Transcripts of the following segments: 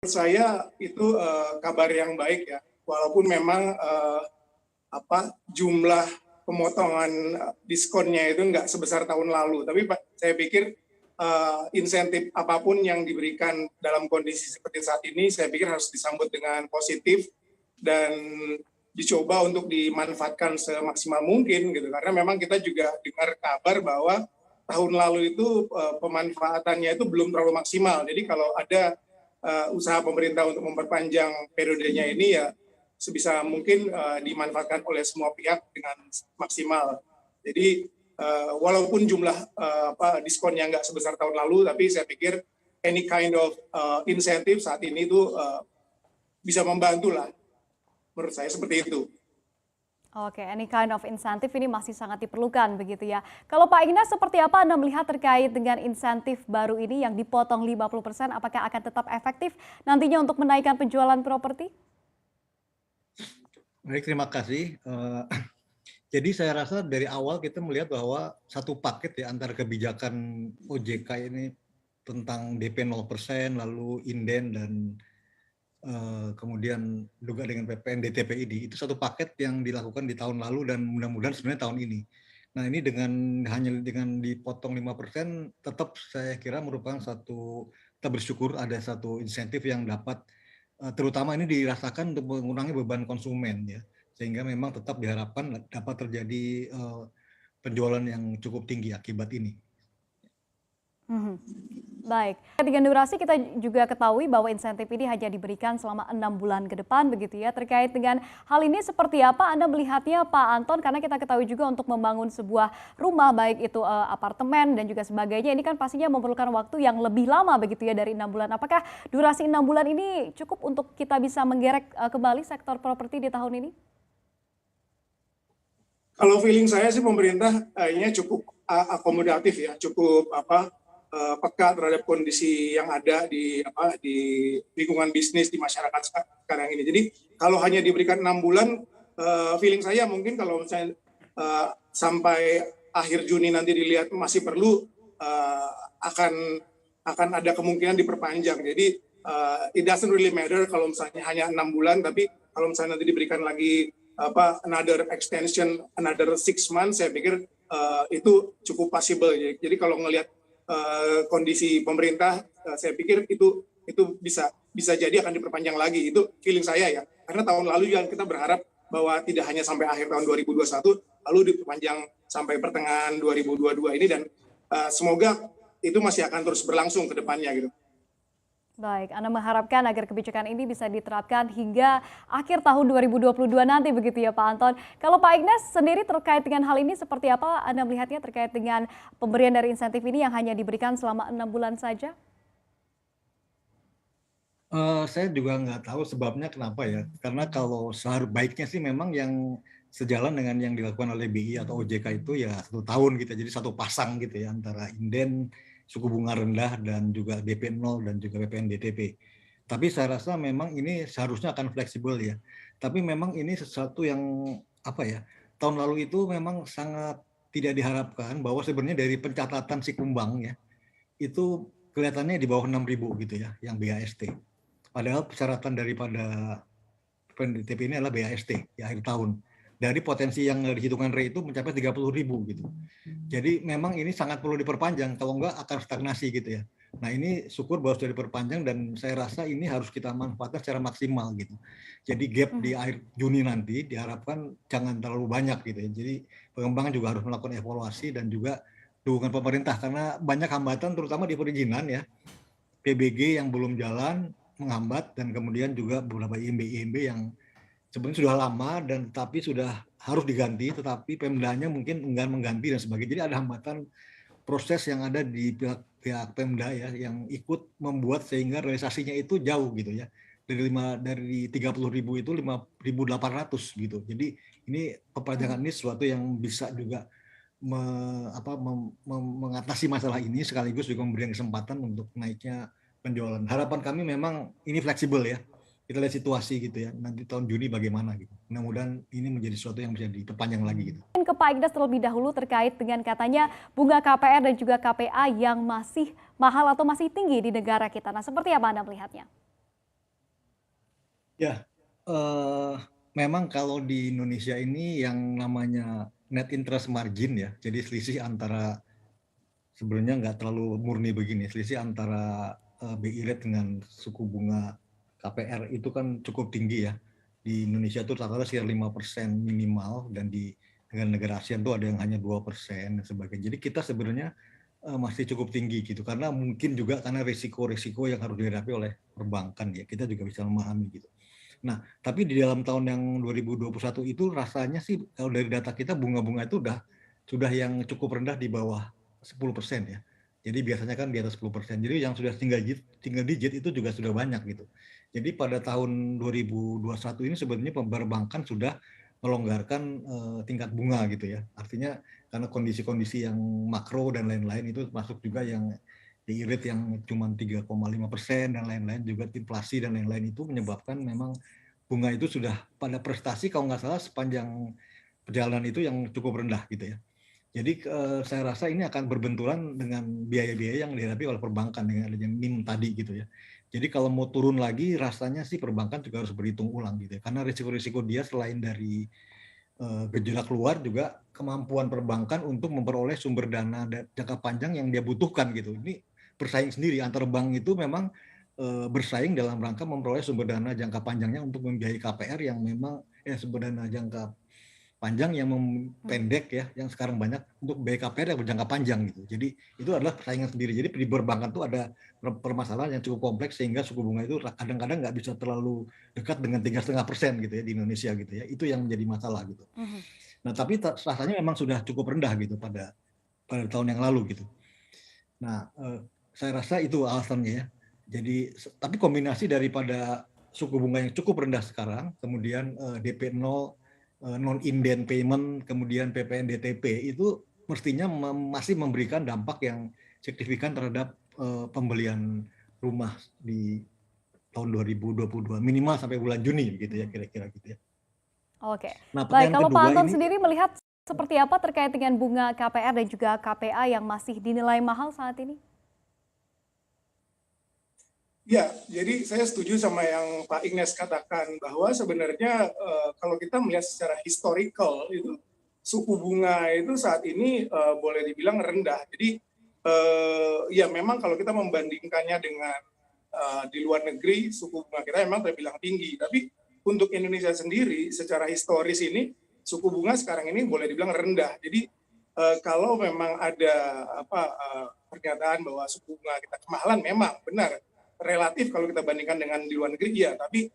Menurut saya itu kabar yang baik ya, walaupun memang jumlah pemotongan diskonnya itu nggak sebesar tahun lalu, tapi saya pikir insentif apapun yang diberikan dalam kondisi seperti saat ini, saya pikir harus disambut dengan positif dan dicoba untuk dimanfaatkan semaksimal mungkin gitu, karena memang kita juga dengar kabar bahwa tahun lalu itu pemanfaatannya itu belum terlalu maksimal. Jadi kalau ada usaha pemerintah untuk memperpanjang periodenya ini ya sebisa mungkin dimanfaatkan oleh semua pihak dengan maksimal. Jadi walaupun jumlah diskonnya nggak sebesar tahun lalu, tapi saya pikir any kind of insentif saat ini itu bisa membantu lah. Menurut saya seperti itu. Oke, any kind of insentif ini masih sangat diperlukan begitu ya. Kalau Pak Ignas, seperti apa Anda melihat terkait dengan insentif baru ini yang dipotong 50%, apakah akan tetap efektif nantinya untuk menaikkan penjualan properti? Baik, terima kasih. Jadi saya rasa dari awal kita melihat bahwa satu paket ya antara kebijakan OJK ini tentang DP 0%, lalu inden dan kemudian juga dengan PPN DTP ini, itu satu paket yang dilakukan di tahun lalu dan mudah-mudahan sebenarnya tahun ini. Nah ini hanya dengan dipotong 5% tetap saya kira merupakan kita bersyukur ada satu insentif yang dapat terutama ini dirasakan untuk mengurangi beban konsumen ya, sehingga memang tetap diharapkan dapat terjadi penjualan yang cukup tinggi akibat ini. Baik, dengan durasi kita juga ketahui bahwa insentif ini hanya diberikan selama 6 bulan ke depan begitu ya. Terkait dengan hal ini seperti apa Anda melihatnya Pak Anton? Karena kita ketahui juga untuk membangun sebuah rumah baik itu apartemen dan juga sebagainya, ini kan pastinya memerlukan waktu yang lebih lama begitu ya dari 6 bulan. Apakah durasi 6 bulan ini cukup untuk kita bisa menggerek kembali sektor properti di tahun ini? Kalau feeling saya sih pemerintah ini cukup akomodatif ya, cukup peka terhadap kondisi yang ada di lingkungan bisnis di masyarakat sekarang ini. Jadi kalau hanya diberikan 6 bulan, feeling saya mungkin kalau misalnya sampai akhir Juni nanti dilihat masih perlu, akan ada kemungkinan diperpanjang. Jadi it doesn't really matter kalau misalnya hanya 6 bulan, tapi kalau misalnya nanti diberikan lagi another extension, another 6 months, saya pikir itu cukup possible. Jadi kalau ngelihat kondisi pemerintah, saya pikir itu bisa jadi akan diperpanjang lagi. Itu feeling saya ya. Karena tahun lalu yang kita berharap bahwa tidak hanya sampai akhir tahun 2021, lalu diperpanjang sampai pertengahan 2022 ini, dan semoga itu masih akan terus berlangsung ke depannya gitu. Baik, Anda mengharapkan agar kebijakan ini bisa diterapkan hingga akhir tahun 2022 nanti begitu ya Pak Anton. Kalau Pak Ignas sendiri terkait dengan hal ini seperti apa Anda melihatnya terkait dengan pemberian dari insentif ini yang hanya diberikan selama 6 bulan saja? Saya juga nggak tahu sebabnya kenapa ya, karena kalau baiknya sih memang yang sejalan dengan yang dilakukan oleh BI atau OJK itu ya 1 tahun gitu, jadi satu pasang gitu ya antara inden, suku bunga rendah dan juga DP 0 dan juga PPN DTP. Tapi saya rasa memang ini seharusnya akan fleksibel ya. Tapi memang ini sesuatu yang tahun lalu itu memang sangat tidak diharapkan bahwa sebenarnya dari pencatatan si kumbang ya, itu kelihatannya di bawah 6.000 gitu ya, yang BAST. Padahal persyaratan daripada PPN DTP ini adalah BAST di akhir tahun. Dari potensi yang dihitungan RE itu mencapai 30.000 gitu. Jadi memang ini sangat perlu diperpanjang, kalau enggak akan stagnasi gitu ya. Nah ini syukur bahwa sudah diperpanjang dan saya rasa ini harus kita manfaatkan secara maksimal gitu. Jadi gap di akhir Juni nanti diharapkan jangan terlalu banyak gitu ya. Jadi pengembang juga harus melakukan evaluasi dan juga dukungan pemerintah karena banyak hambatan terutama di perizinan ya. PBG yang belum jalan menghambat dan kemudian juga beberapa IMB yang sebenarnya sudah lama dan tapi sudah harus diganti, tetapi Pemdanya mungkin enggan mengganti dan sebagainya. Jadi ada hambatan proses yang ada di pihak Pemda ya, yang ikut membuat sehingga realisasinya itu jauh gitu ya. Dari 30.000 itu 5.800 gitu. Jadi ini perpanjangan ini sesuatu yang bisa juga mengatasi masalah ini sekaligus juga memberikan kesempatan untuk naiknya penjualan. Harapan kami memang ini fleksibel ya. Kita lihat situasi gitu ya, nanti tahun Juni bagaimana gitu. Mudah-mudahan ini menjadi sesuatu yang bisa diperpanjang lagi gitu. Ke Pak Ignas terlebih dahulu terkait dengan katanya bunga KPR dan juga KPA yang masih mahal atau masih tinggi di negara kita. Nah, seperti apa Anda melihatnya? Ya, eh, memang kalau di Indonesia ini yang namanya net interest margin ya, jadi selisih antara sebenarnya nggak terlalu murni begini, selisih antara BI rate dengan suku bunga KPR itu kan cukup tinggi ya. Di Indonesia itu rata-rata sekitar 5% minimal, dan di negara-negara ASEAN itu ada yang hanya 2% dan sebagainya. Jadi kita sebenarnya masih cukup tinggi gitu, karena mungkin juga karena risiko-risiko yang harus dihadapi oleh perbankan ya, kita juga bisa memahami gitu. Nah, tapi di dalam tahun yang 2021 itu rasanya sih kalau dari data kita bunga-bunga itu sudah yang cukup rendah di bawah 10% ya. Jadi biasanya kan di atas 10%. Jadi yang sudah tinggal digit itu juga sudah banyak gitu. Jadi pada tahun 2021 ini sebenarnya perbankan sudah melonggarkan tingkat bunga gitu ya. Artinya karena kondisi-kondisi yang makro dan lain-lain itu masuk juga yang di rate yang cuma 3,5% dan lain-lain, juga inflasi dan lain-lain, itu menyebabkan memang bunga itu sudah pada prestasi kalau nggak salah sepanjang perjalanan itu yang cukup rendah gitu ya. Jadi saya rasa ini akan berbenturan dengan biaya-biaya yang dihadapi oleh perbankan dengan adanya NIM tadi gitu ya. Jadi kalau mau turun lagi rasanya sih perbankan juga harus berhitung ulang gitu ya. Karena risiko-risiko dia selain dari gejolak luar, juga kemampuan perbankan untuk memperoleh sumber dana jangka panjang yang dia butuhkan gitu. Ini bersaing sendiri antar bank itu memang bersaing dalam rangka memperoleh sumber dana jangka panjangnya untuk membiayai KPR yang memang sumber dana jangka panjang yang pendek ya, yang sekarang banyak untuk biaya KPR yang berjangka panjang gitu. Jadi itu adalah persaingan sendiri. Jadi di perbankan itu ada permasalahan yang cukup kompleks sehingga suku bunga itu kadang-kadang nggak bisa terlalu dekat dengan 3,5% gitu ya di Indonesia gitu ya. Itu yang menjadi masalah gitu. Nah, tapi rasanya memang sudah cukup rendah gitu pada tahun yang lalu gitu. Nah, saya rasa itu alasannya ya. Jadi, tapi kombinasi daripada suku bunga yang cukup rendah sekarang, kemudian DP 0, non-inden payment, kemudian PPN DTP, itu mestinya masih memberikan dampak yang signifikan terhadap pembelian rumah di tahun 2022, minimal sampai bulan Juni gitu ya, kira-kira gitu ya. Oke, Nah, baik. pertanyaan Kalau Pak kedua Anton ini, sendiri melihat seperti apa terkait dengan bunga KPR dan juga KPA yang masih dinilai mahal saat ini? Ya, jadi saya setuju sama yang Pak Ignas katakan bahwa sebenarnya kalau kita melihat secara historical itu suku bunga itu saat ini boleh dibilang rendah. Jadi ya memang kalau kita membandingkannya dengan di luar negeri suku bunga kita memang terbilang tinggi. Tapi untuk Indonesia sendiri secara historis ini suku bunga sekarang ini boleh dibilang rendah. Jadi kalau memang ada pernyataan bahwa suku bunga kita kemahalan, memang benar relatif kalau kita bandingkan dengan di luar negeri, ya. Tapi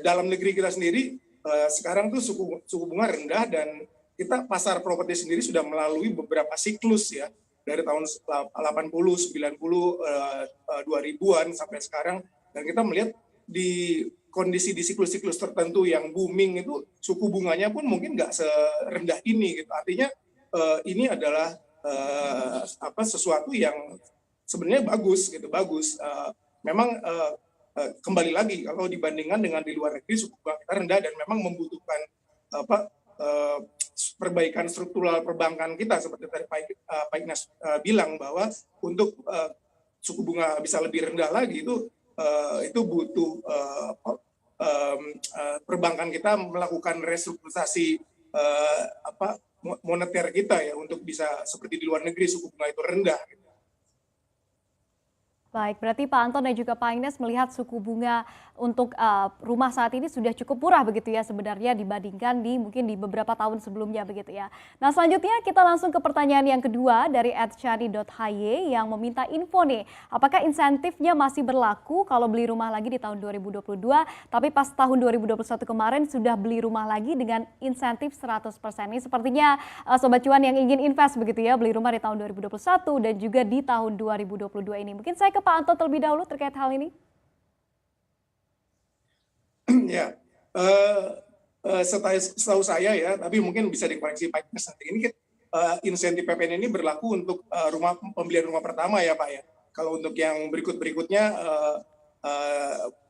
dalam negeri kita sendiri sekarang tuh suku bunga rendah, dan kita pasar properti sendiri sudah melalui beberapa siklus ya, dari tahun 80, 90, 2000-an sampai sekarang, dan kita melihat di kondisi di siklus-siklus tertentu yang booming itu suku bunganya pun mungkin nggak serendah ini gitu. Artinya ini adalah sesuatu yang sebenarnya bagus gitu, bagus. Memang kembali lagi kalau dibandingkan dengan di luar negeri suku bunga kita rendah dan memang membutuhkan perbaikan struktural perbankan kita seperti tadi Pak Ignas bilang bahwa untuk suku bunga bisa lebih rendah lagi itu butuh perbankan kita melakukan restrukturisasi moneter kita ya, untuk bisa seperti di luar negeri suku bunga itu rendah. Baik, berarti Pak Anton dan juga Pak Ignas melihat suku bunga untuk rumah saat ini sudah cukup murah begitu ya sebenarnya dibandingkan mungkin di beberapa tahun sebelumnya begitu ya. Nah, selanjutnya kita langsung ke pertanyaan yang kedua dari @shani.hy yang meminta info nih, apakah insentifnya masih berlaku kalau beli rumah lagi di tahun 2022, tapi pas tahun 2021 kemarin sudah beli rumah lagi dengan insentif 100%. Ini sepertinya Sobat Cuan yang ingin invest begitu ya, beli rumah di tahun 2021 dan juga di tahun 2022 ini. Mungkin saya ke Pak Anton terlebih dahulu terkait hal ini. Ya, setahu saya ya, tapi mungkin bisa dikoreksi Pak Ignas nanti. Ini insentif PPN ini berlaku untuk pembelian rumah pertama ya Pak ya. Kalau untuk yang berikutnya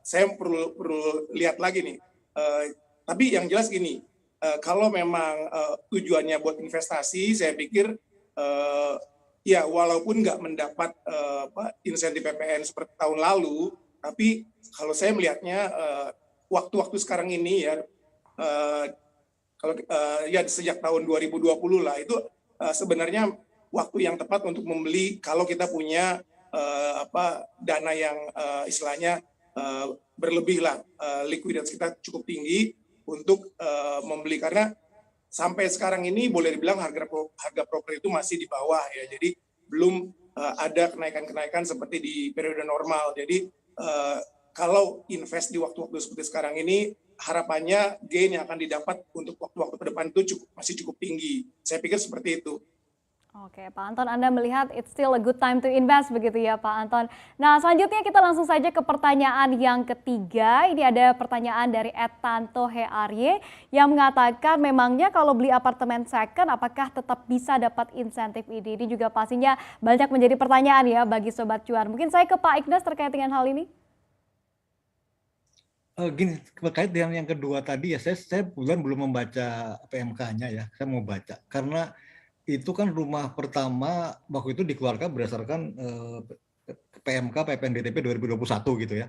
saya perlu lihat lagi nih. Tapi yang jelas gini, kalau memang tujuannya buat investasi, saya pikir ya walaupun nggak mendapat insentif PPN seperti tahun lalu, tapi kalau saya melihatnya waktu-waktu sekarang ini ya, kalau ya sejak tahun 2020 lah itu sebenarnya waktu yang tepat untuk membeli kalau kita punya dana yang istilahnya berlebih lah, likuiditas kita cukup tinggi untuk membeli, karena sampai sekarang ini boleh dibilang harga properti itu masih di bawah ya, jadi belum ada kenaikan-kenaikan seperti di periode normal. Jadi kalau invest di waktu-waktu seperti sekarang ini, harapannya gain yang akan didapat untuk waktu-waktu ke depan itu masih cukup tinggi. Saya pikir seperti itu. Oke, Pak Anton, Anda melihat it's still a good time to invest begitu ya Pak Anton. Nah, selanjutnya kita langsung saja ke pertanyaan yang ketiga. Ini ada pertanyaan dari Tanto Hearye yang mengatakan memangnya kalau beli apartemen second apakah tetap bisa dapat insentif ini? Ini juga pastinya banyak menjadi pertanyaan ya bagi Sobat Cuan. Mungkin saya ke Pak Ignas terkait dengan hal ini. Gini, terkait dengan yang kedua tadi ya, saya belum membaca PMK-nya ya, saya mau baca. Karena itu kan rumah pertama waktu itu dikeluarkan berdasarkan PMK PPN DTP 2021 gitu ya.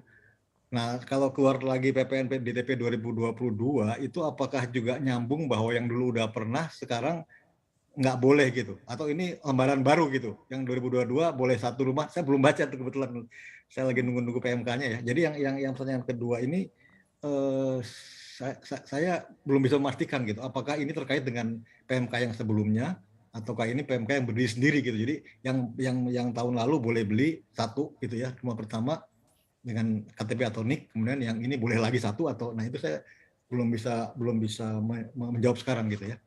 Nah, kalau keluar lagi PPN DTP 2022 itu apakah juga nyambung bahwa yang dulu udah pernah sekarang nggak boleh gitu? Atau ini lembaran baru gitu? Yang 2022 boleh satu rumah? Saya belum baca tuh kebetulan. Saya lagi nunggu PMK-nya ya. Jadi yang pertanyaan kedua ini saya belum bisa memastikan gitu. Apakah ini terkait dengan PMK yang sebelumnya? Ataukah ini PMK yang berdiri sendiri gitu. Jadi yang tahun lalu boleh beli satu gitu ya, rumah pertama dengan KTP atau NIK, kemudian yang ini boleh lagi satu, atau nah itu saya belum bisa menjawab sekarang gitu ya.